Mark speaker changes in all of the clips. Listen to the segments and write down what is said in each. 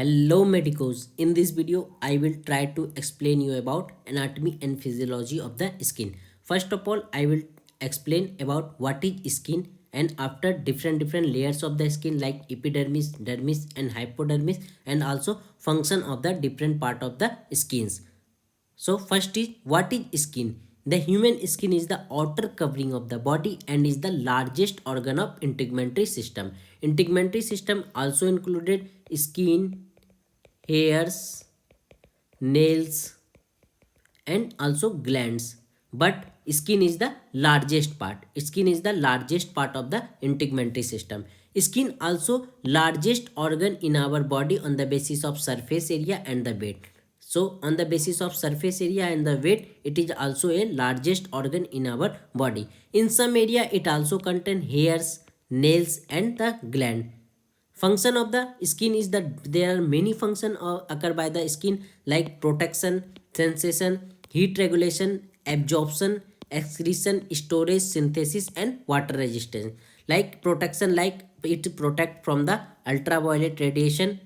Speaker 1: Hello medicos. In this video, I will try to explain you about anatomy and physiology of the skin. First of all, I will explain about what is skin, and after different layers of the skin like epidermis, dermis and hypodermis, and also function of the different part of the skins. So first is what is skin? The human skin is the outer covering of the body and is the largest organ of integumentary system. Integumentary system also included skin, hairs, nails and also glands. But skin is the largest part. Skin is the largest part of the integumentary system. Skin also largest organ in our body on the basis of surface area and the weight. So on the basis of surface area and the weight, it is also a largest organ in our body. In some area, it also contain hairs, nails and the gland. Function of the skin is that there are many functions occur by the skin like protection, sensation, heat regulation, absorption, excretion, storage, synthesis and water resistance. Like protection, like it protect from the ultraviolet radiation,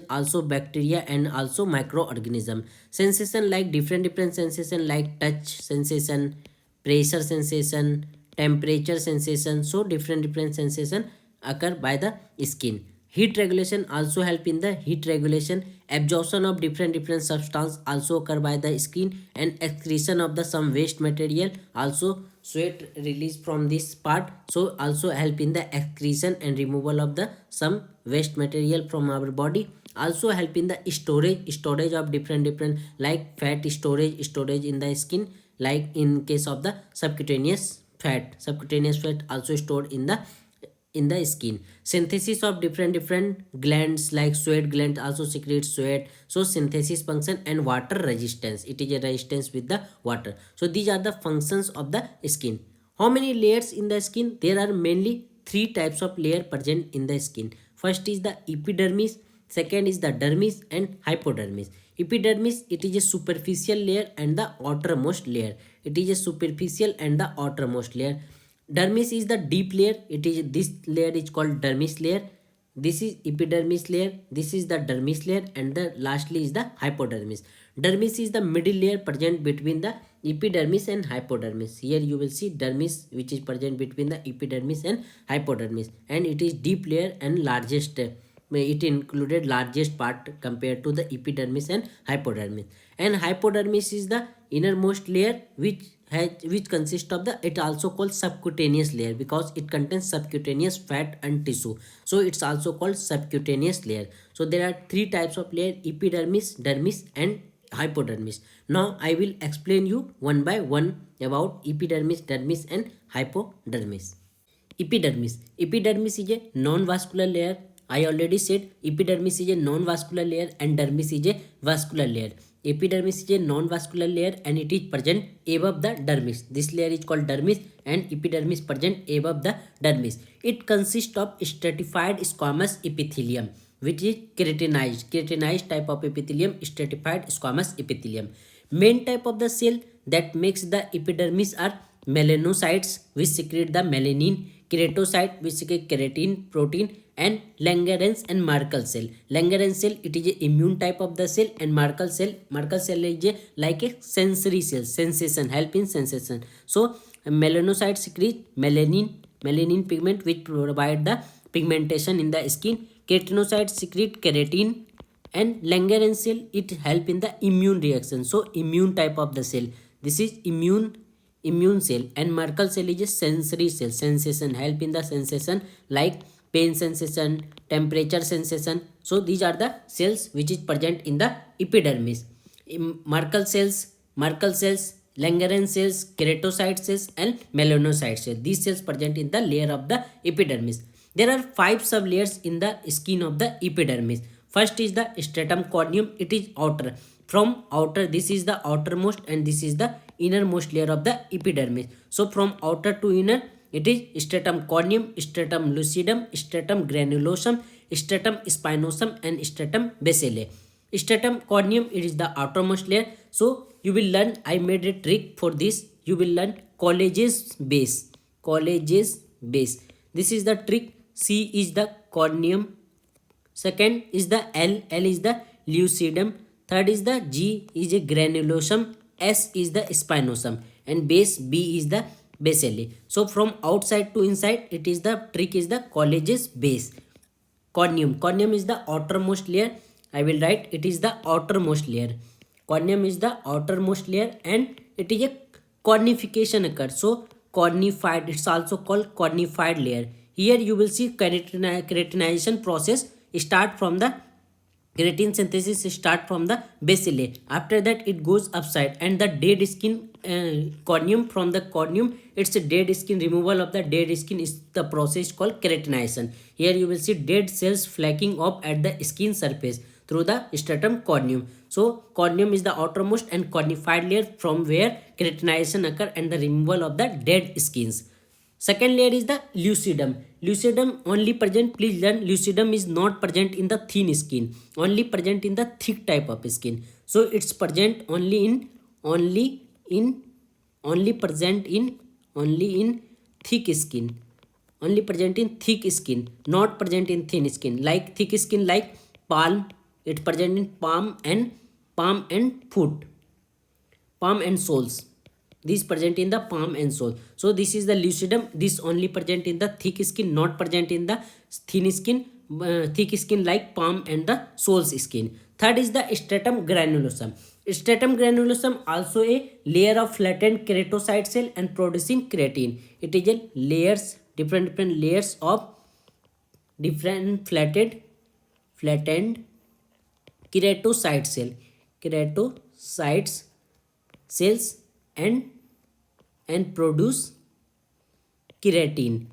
Speaker 1: also bacteria and also microorganism. Sensation, like different sensation like touch sensation, pressure sensation, temperature sensation. So different sensation occur by the skin. Heat regulation also help in the heat regulation. Absorption of different substance also occur by the skin, and excretion of the some waste material, also sweat release from this part, so also help in the excretion and removal of the some waste material from our body. Also help in the storage of different like fat storage in the skin, like in case of the subcutaneous fat also stored in the skin. Synthesis of different glands like sweat gland also secretes sweat, so synthesis function. And water resistance, it is a resistance with the water. So these are the functions of the skin. How many layers in the skin? There are mainly three types of layer present in the skin. First is the epidermis, second is the dermis and hypodermis. Epidermis, it is a superficial layer and the outermost layer. It is a superficial and the outermost layer. Dermis is the deep layer. It is this layer is called dermis layer. This is epidermis layer. This is the dermis layer, and the lastly is the hypodermis. Dermis is the middle layer present between the epidermis and hypodermis. Here you will see dermis, which is present between the epidermis and hypodermis, and it is deep layer and largest. It included largest part compared to the epidermis and hypodermis. And hypodermis is the innermost layer which consists of the, it also called subcutaneous layer because it contains subcutaneous fat and tissue, so it's also called subcutaneous layer. So there are three types of layer: epidermis, dermis and hypodermis. Now I will explain you one by one about epidermis, dermis and hypodermis. Epidermis is a non-vascular layer. I already said epidermis is a non-vascular layer and dermis is a vascular layer. Epidermis is a non-vascular layer and it is present above the dermis. This layer is called dermis and epidermis present above the dermis. It consists of stratified squamous epithelium, which is keratinized type of epithelium, stratified squamous epithelium. Main type of the cell that makes the epidermis are melanocytes, which secrete the melanin, keratocyte, which secrete keratin protein, and Langerhans and Merkel cell. Langerhans cell, it is a immune type of the cell, and Merkel cell is a, like a sensory cell, sensation, help in sensation. So melanocytes secrete melanin pigment which provide the pigmentation in the skin. Keratinocytes secrete keratin, and Langerhans cell, it help in the immune reaction. So immune type of the cell, this is immune cell. And Merkel cell is a sensory cell, sensation, help in the sensation like pain sensation, temperature sensation. So these are the cells which is present in the epidermis. Merkel cells, Langerhans cells, keratocyte cells and melanocyte cells. These cells present in the layer of the epidermis. There are 5 sublayers in the skin of the epidermis. First is the stratum corneum. It is outer. From outer, this is the outermost and this is the innermost layer of the epidermis. So from outer to inner, it is stratum corneum, stratum lucidum, stratum granulosum, stratum spinosum and stratum basalis. Stratum corneum, it is the outermost layer. So you will learn, I made a trick for this. You will learn Colles base. This is the trick. C is the corneum. Second is the L. L is the lucidum. Third is the G is a granulosum. S is the spinosum. And base B is the basilae. So from outside to inside, it is the trick is the college's base. Corneum. Corneum is the outermost layer. I will write it is the outermost layer. Corneum is the outermost layer and it is a cornification occurs. So cornified, it's also called cornified layer. Here you will see keratinization process start from the keratin synthesis start from the basilae. After that it goes upside and the dead skin corneum, from the corneum it's a dead skin, removal of the dead skin is the process called keratinization. Here you will see dead cells flaking off at the skin surface through the stratum corneum. So corneum is the outermost and cornified layer from where keratinization occur and the removal of the dead skins. Second layer is the lucidum. Lucidum only present, please learn, lucidum is not present in the thin skin, only present in the thick type of skin. So it's present only present in thick skin, only present in thick skin, not present in thin skin. Like thick skin like palm, it's present in palm and foot, palm and soles. This present in the palm and sole. So this is the lucidum. This only present in the thick skin, not present in the thin skin, thick skin like palm and the soles skin. Third is the stratum granulosum. Stratum granulosum also a layer of flattened keratocyte cell and producing keratin. It is a layers, different layers of different flattened keratocyte cells and produce keratin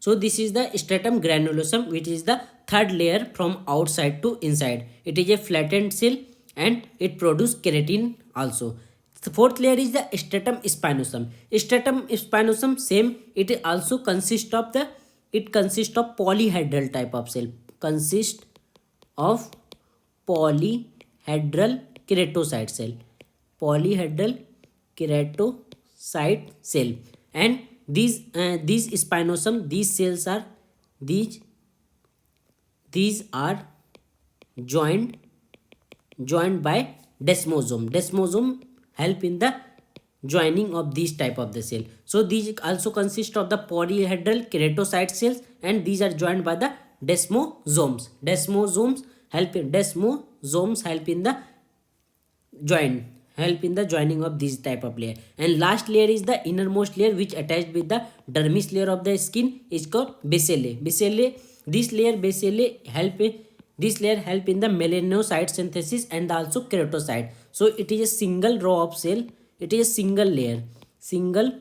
Speaker 1: So this is the stratum granulosum, which is the third layer from outside to inside. It is a flattened cell and it produces keratin also. The fourth layer is the stratum spinosum. Stratum spinosum same, it also consists of polyhedral type of cell, consists of polyhedral keratocyte cell, and these spinosum, these cells are these are joined by desmosome. Desmosome help in the joining of these type of the cell. So these also consist of the polyhedral keratocyte cells and these are joined by the desmosomes. Desmosomes help in the joining of these type of layer. And last layer is the innermost layer which attached with the dermis layer of the skin is called basilae. This layer help in the melanocyte synthesis and also keratocyte. So it is a single row of cell, it is a single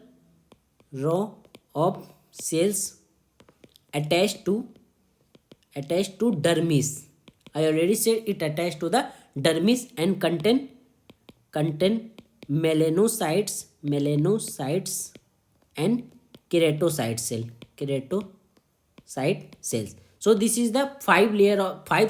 Speaker 1: row of cells attached to dermis. I already said it attached to the dermis and contain melanocytes and keratocyte cells. So this is the five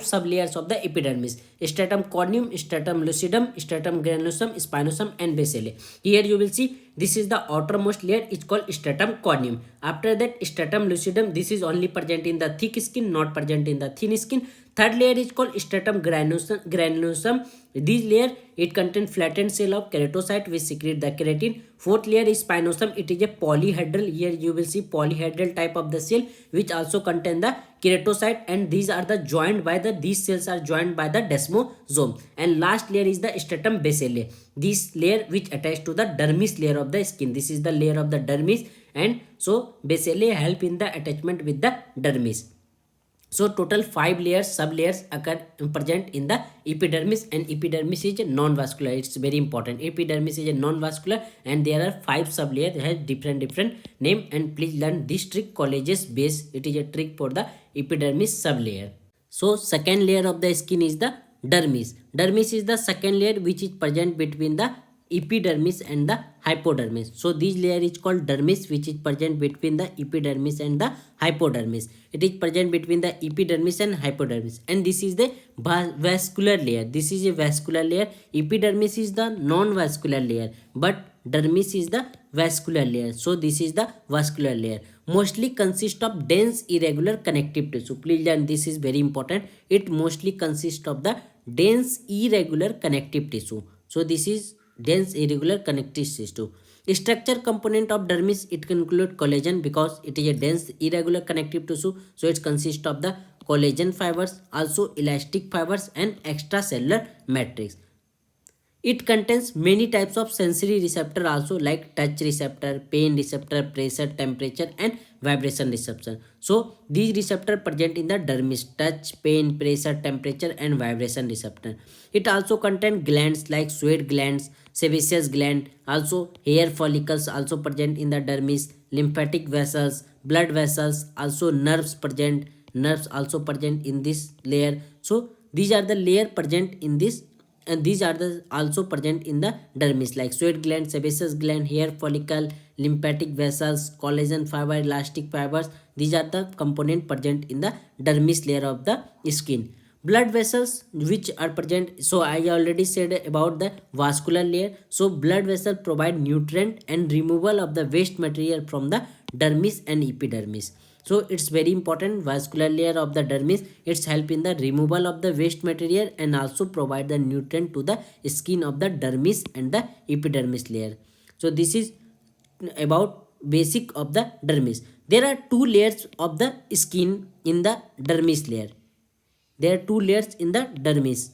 Speaker 1: sub layers of the epidermis: stratum corneum, stratum lucidum, stratum granulosum, spinosum and basilae. Here you will see this is the outermost layer, it's called stratum corneum. After that stratum lucidum, this is only present in the thick skin, not present in the thin skin. Third layer is called stratum granulosum. This layer it contains flattened cell of keratocyte which secrete the keratin. Fourth layer is spinosum. It is a polyhedral. Here you will see polyhedral type of the cell which also contain the keratocyte and these cells are joined by the desmosome. And last layer is the stratum basilae. This layer which attached to the dermis layer of the skin. This is the layer of the dermis and so basilae help in the attachment with the dermis. So total 5 layers, sub-layers occur present in the epidermis and epidermis is non-vascular. It's very important. Epidermis is a non-vascular and there are 5 sub-layers that have different name and please learn this trick college's base. It is a trick for the epidermis sub-layer. So second layer of the skin is the dermis. Dermis is the second layer which is present between the epidermis and the hypodermis. So this layer is called dermis which is present between the epidermis and the hypodermis. It is present between the epidermis and hypodermis and this is the vascular layer. This is a vascular layer. Epidermis is the non-vascular layer but dermis is the vascular layer. So this is the vascular layer. mostly consist of dense irregular connective tissue. Please learn, this is very important. It mostly consists of the dense irregular connective tissue. So this is dense irregular connective tissue. Structure component of dermis, it can include collagen because it is a dense irregular connective tissue, so it consists of the collagen fibers, also elastic fibers and extracellular matrix. It contains many types of sensory receptor also, like touch receptor, pain receptor, pressure, temperature and vibration receptor. So these receptor present in the dermis: touch, pain, pressure, temperature and vibration receptor. It also contains glands like sweat glands, sebaceous gland, also hair follicles also present in the dermis, lymphatic vessels, blood vessels, also nerves also present in this layer. So these are the layer present in this, and these are the also present in the dermis, like sweat gland, sebaceous gland, hair follicle, lymphatic vessels, collagen fiber, elastic fibers. These are the component present in the dermis layer of the skin. Blood vessels which are present, so I already said about the vascular layer. So blood vessels provide nutrient and removal of the waste material from the dermis and epidermis. So it's very important, vascular layer of the dermis, it's help in the removal of the waste material and also provide the nutrient to the skin of the dermis and the epidermis layer. So this is about basic of the dermis. There are two layers of the skin in the dermis layer. There are two layers in the dermis.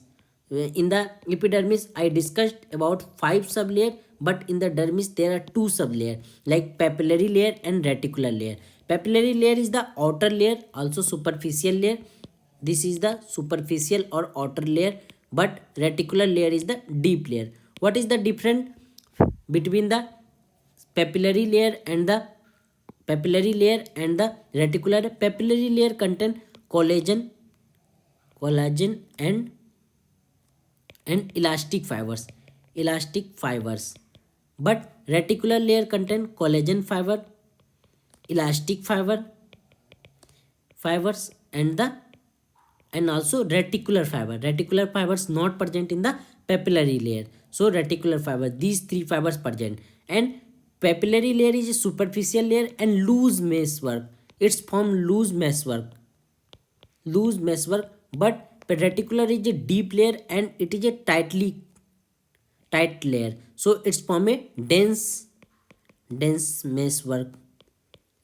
Speaker 1: In the epidermis, I discussed about 5 sublayer, but in the dermis there are 2 sublayer, like papillary layer and reticular layer. Papillary layer is the outer layer, also superficial layer. This is the superficial or outer layer, but reticular layer is the deep layer. What is the difference between the papillary layer and the reticular? Papillary layer contain collagen and elastic fibers, but reticular layer contain collagen fiber, elastic fibers and also reticular fibers not present in the papillary layer. So reticular fiber, these 3 fibers present. And papillary layer is a superficial layer and loose meshwork. It's from loose meshwork, but reticular is a deep layer and it is a tight layer. So it's from a dense meshwork.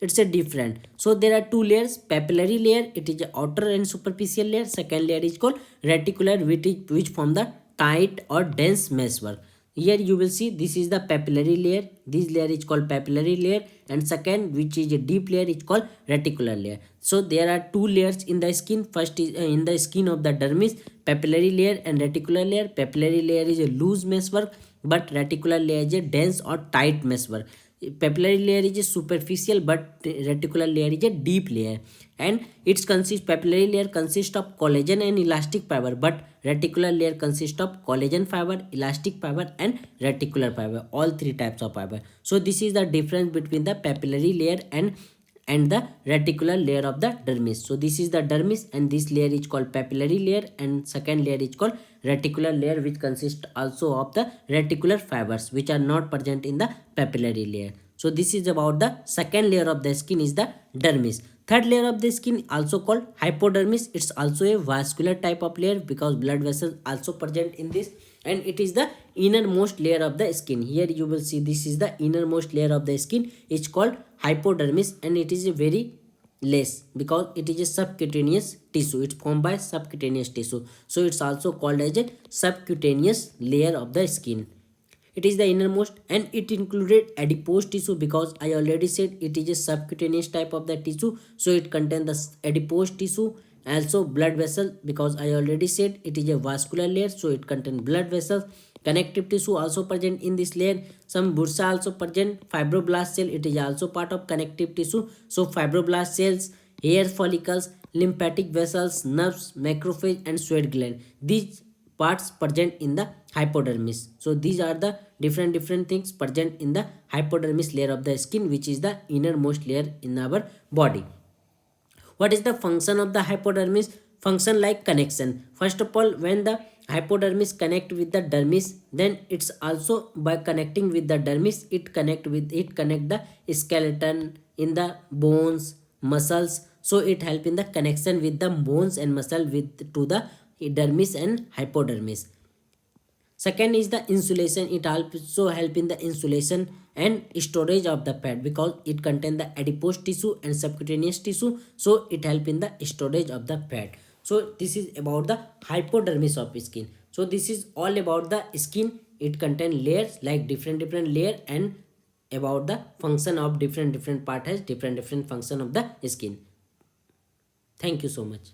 Speaker 1: It's a different. So there are 2 layers. Papillary layer, it is a outer and superficial layer. Second layer is called reticular, which form the tight or dense meshwork. Here you will see this is the papillary layer. This layer is called papillary layer, and second, which is a deep layer, is called reticular layer. So there are 2 layers in the skin. First is in the skin of the dermis, papillary layer and reticular layer. Papillary layer is a loose meshwork, but reticular layer is a dense or tight meshwork. Papillary layer is a superficial, but reticular layer is a deep layer, and papillary layer consists of collagen and elastic fiber, but reticular layer consists of collagen fiber, elastic fiber and reticular fiber, all 3 types of fiber. So this is the difference between the papillary layer and the reticular layer of the dermis. So this is the dermis, and this layer is called papillary layer, and second layer is called reticular layer, which consists also of the reticular fibers which are not present in the papillary layer. So this is about the second layer of the skin is the dermis. Third layer of the skin also called hypodermis. It's also a vascular type of layer because blood vessels also present in this, and it is the innermost layer of the skin. Here you will see this is the innermost layer of the skin. It's called hypodermis, and it is a very less because it is a subcutaneous tissue. It's formed by subcutaneous tissue, so it's also called as a subcutaneous layer of the skin. It is the innermost, and it included adipose tissue because I already said it is a subcutaneous type of the tissue, so it contains the adipose tissue. Also blood vessel because I already said it is a vascular layer, so it contains blood vessels. Connective tissue also present in this layer. Some bursa also present. Fibroblast cell, it is also part of connective tissue. So fibroblast cells, hair follicles, lymphatic vessels, nerves, macrophage and sweat gland, these parts present in the hypodermis. So these are the different things present in the hypodermis layer of the skin, which is the innermost layer in our body. What is the function of the hypodermis? Function like connection. First of all, when the hypodermis connect with the dermis, then it's also by connecting with the dermis, it connect the skeleton, in the bones, muscles. So it help in the connection with the bones and muscle with to the dermis and hypodermis. Second is the insulation. It also help in the insulation and storage of the fat because it contain the adipose tissue and subcutaneous tissue. So it help in the storage of the fat. So this is about the hypodermis of skin. So this is all about the skin. It contain layers like different layer, and about the function of different part has different function of the skin. Thank you so much.